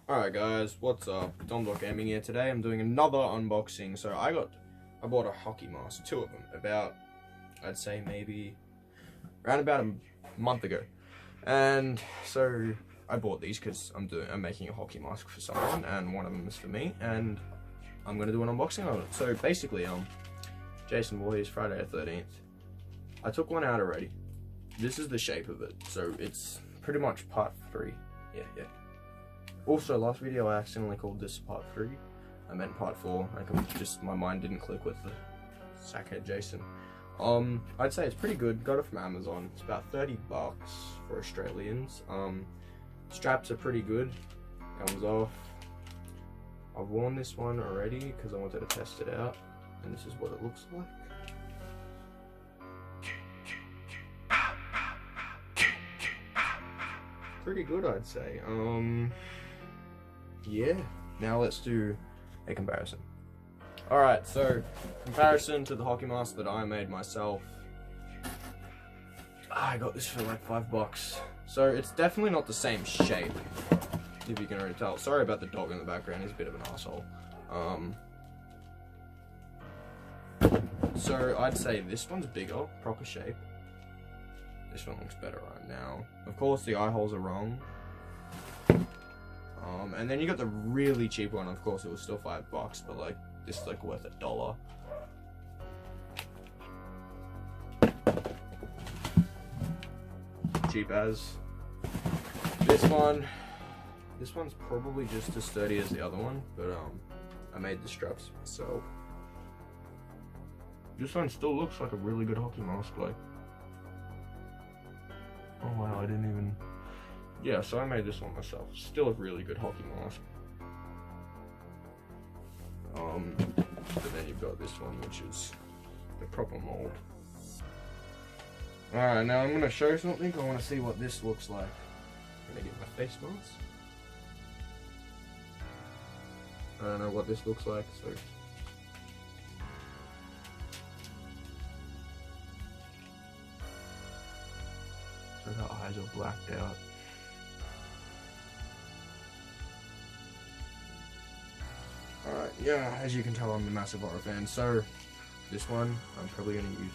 Alright guys, what's up? Domdog Gaming here. Today I'm doing another unboxing. So I bought a hockey mask, 2 of them, about, I'd say maybe around about a month ago. And so I bought these because I'm making a hockey mask for someone, and one of them is for me, and I'm gonna do an unboxing of it. So basically, Jason Voorhees, Friday the 13th. I took one out already. This is the shape of it, so it's pretty much part 3. Yeah. Also, last video I accidentally called this part 3. I meant part 4. My mind didn't click with the sackhead Jason. I'd say it's pretty good. Got it from Amazon. It's about 30 bucks for Australians. Straps are pretty good. Comes off. I've worn this one already because I wanted to test it out, and this is what it looks like. Pretty good, I'd say. Yeah, now let's do a comparison. Alright, so comparison to the hockey mask that I made myself. I got this for like 5 bucks. So it's definitely not the same shape, if you can already tell. Sorry about the dog in the background, he's a bit of an asshole. So I'd say this one's bigger, proper shape. This one looks better right now. Of course, the eye holes are wrong. And then you got the really cheap one. Of course, it was still 5 bucks, but like this is like worth $1. Cheap as. This one's probably just as sturdy as the other one, but I made the straps myself. This one still looks like a really good hockey mask, like. Oh wow, I didn't even... Yeah, so I made this one myself. Still a really good hockey mask. But then you've got this one, which is the proper mold. Alright, now I'm going to show something. I want to see what this looks like. I'm going to get my face mask. I don't know what this looks like, so... So the eyes are blacked out. Alright, yeah, as you can tell, I'm a massive horror fan, so this one I'm probably going to use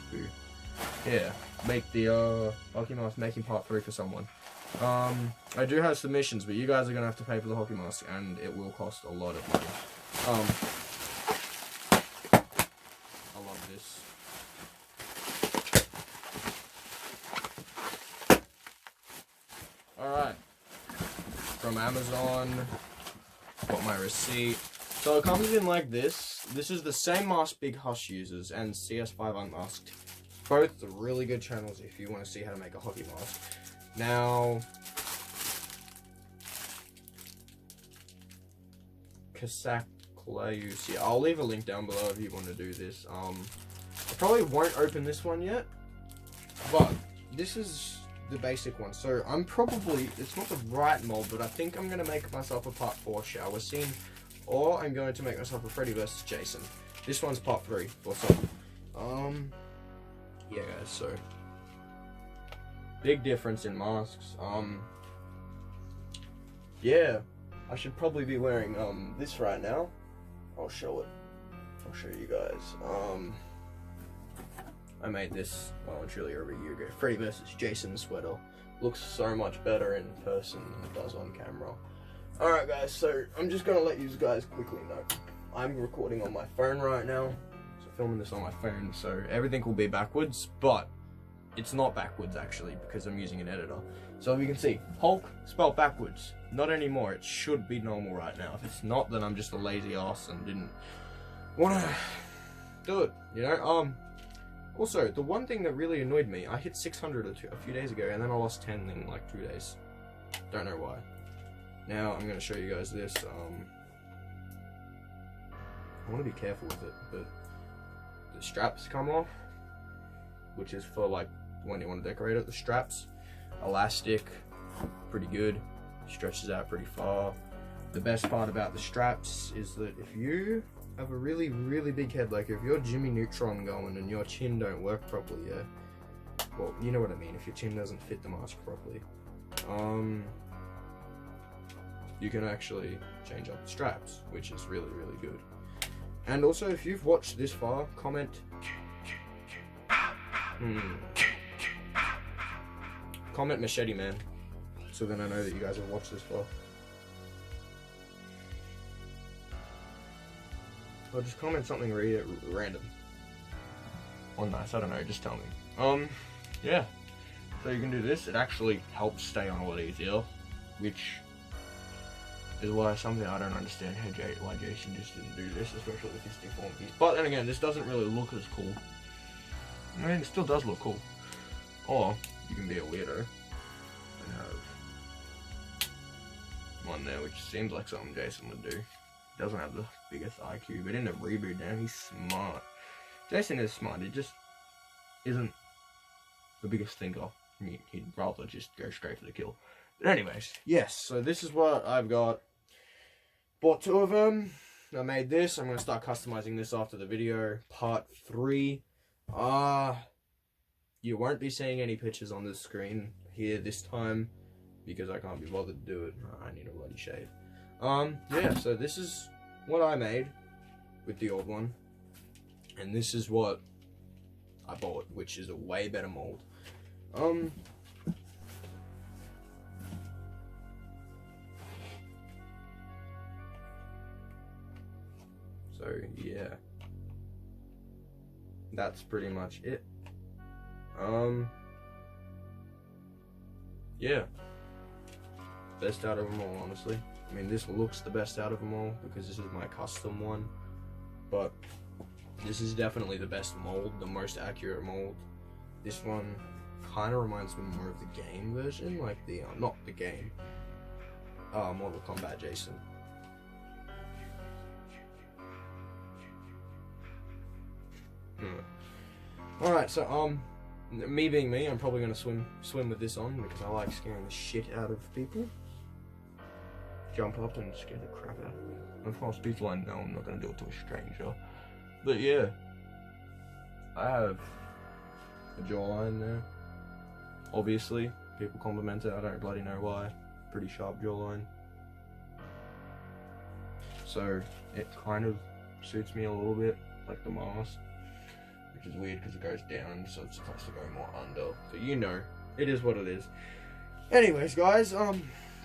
to, make the hockey mask making part 3 for someone. I do have submissions, but you guys are going to have to pay for the hockey mask, and it will cost a lot of money. I love this. Alright, from Amazon, got my receipt. So it comes in like this. This is the same mask Big Hush uses and CS5 Unmasked. Both really good channels if you want to see how to make a hockey mask. Now, Kasaklayus. Yeah, I'll leave a link down below if you want to do this. I probably won't open this one yet, but this is the basic one. So I'm probably, it's not the right mold, but I think I'm going to make myself a part 4 shower scene, or I'm going to make myself a Freddy vs. Jason. This one's part 3 or so. Yeah guys, so big difference in masks. Yeah, I should probably be wearing this right now. I'll show it. I'll show you guys. I made this literally over a year ago. Freddy vs. Jason sweater. Looks so much better in person than it does on camera. Alright guys, so I'm just gonna let you guys quickly know. I'm recording on my phone right now. So filming this on my phone, so everything will be backwards, but it's not backwards actually because I'm using an editor. So you can see, Hulk spelled backwards. Not anymore, it should be normal right now. If it's not, then I'm just a lazy ass and didn't wanna do it, you know? Also, the one thing that really annoyed me, I hit 600 a few days ago, and then I lost 10 in like 2 days. Don't know why. Now, I'm going to show you guys this. I want to be careful with it, but the straps come off, which is for like when you want to decorate it. The straps, elastic, pretty good, stretches out pretty far. The best part about the straps is that if you have a really, really big head, like if you're Jimmy Neutron going and your chin don't work properly, yeah, well, you know what I mean, if your chin doesn't fit the mask properly, you can actually change up the straps, which is really, really good. And also, if you've watched this far, comment Machete Man, so then I know that you guys have watched this far. Or just comment something random. Or nice, I don't know, just tell me. Yeah. So you can do this, it actually helps stay on a lot easier, which is why something I don't understand why Jason just didn't do this, especially with his deformities. But then again, this doesn't really look as cool. I mean, it still does look cool. Or you can be a weirdo and have one there, which seems like something Jason would do. Doesn't have the biggest IQ, but in the reboot now, he's smart. Jason is smart, it just isn't the biggest thinker. I mean, he'd rather just go straight for the kill. But anyways, yes, so this is what I've got. Bought 2 of them. I made this. I'm going to start customizing this after the video. Part 3. You won't be seeing any pictures on the screen here this time because I can't be bothered to do it. I need a bloody shave. Yeah, so this is what I made with the old one. And this is what I bought, which is a way better mold. So yeah, that's pretty much it. Yeah, best out of them all, honestly. I mean, this looks the best out of them all because this is my custom one, but this is definitely the best mold, the most accurate mold. This one kind of reminds me more of the game version, like the, not the game, Mortal Kombat Jason. Alright, so, me being me, I'm probably gonna swim with this on because I like scaring the shit out of people. Jump up and scare the crap out of me. Of course, people I know, I'm not gonna do it to a stranger. But yeah, I have a jawline there. Obviously, people compliment it, I don't bloody know why. Pretty sharp jawline. So, it kind of suits me a little bit, like the mask. Which is weird because it goes down, so it's supposed to go more under. So you know, it is what it is. Anyways, guys,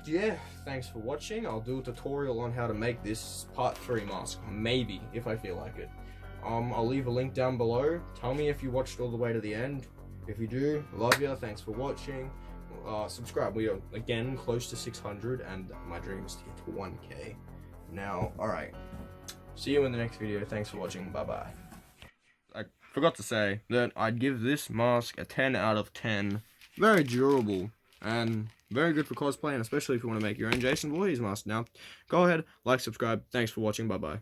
yeah, thanks for watching. I'll do a tutorial on how to make this part 3 mask, maybe, if I feel like it. I'll leave a link down below. Tell me if you watched all the way to the end. If you do, love ya, thanks for watching. Subscribe, we are, again, close to 600, and my dream is to get to 1K. Now, alright, see you in the next video. Thanks for watching, bye-bye. I forgot to say that I'd give this mask a 10 out of 10. Very durable and very good for cosplaying, especially if you want to make your own Jason Voorhees mask. Now, go ahead, like, subscribe. Thanks for watching. Bye-bye.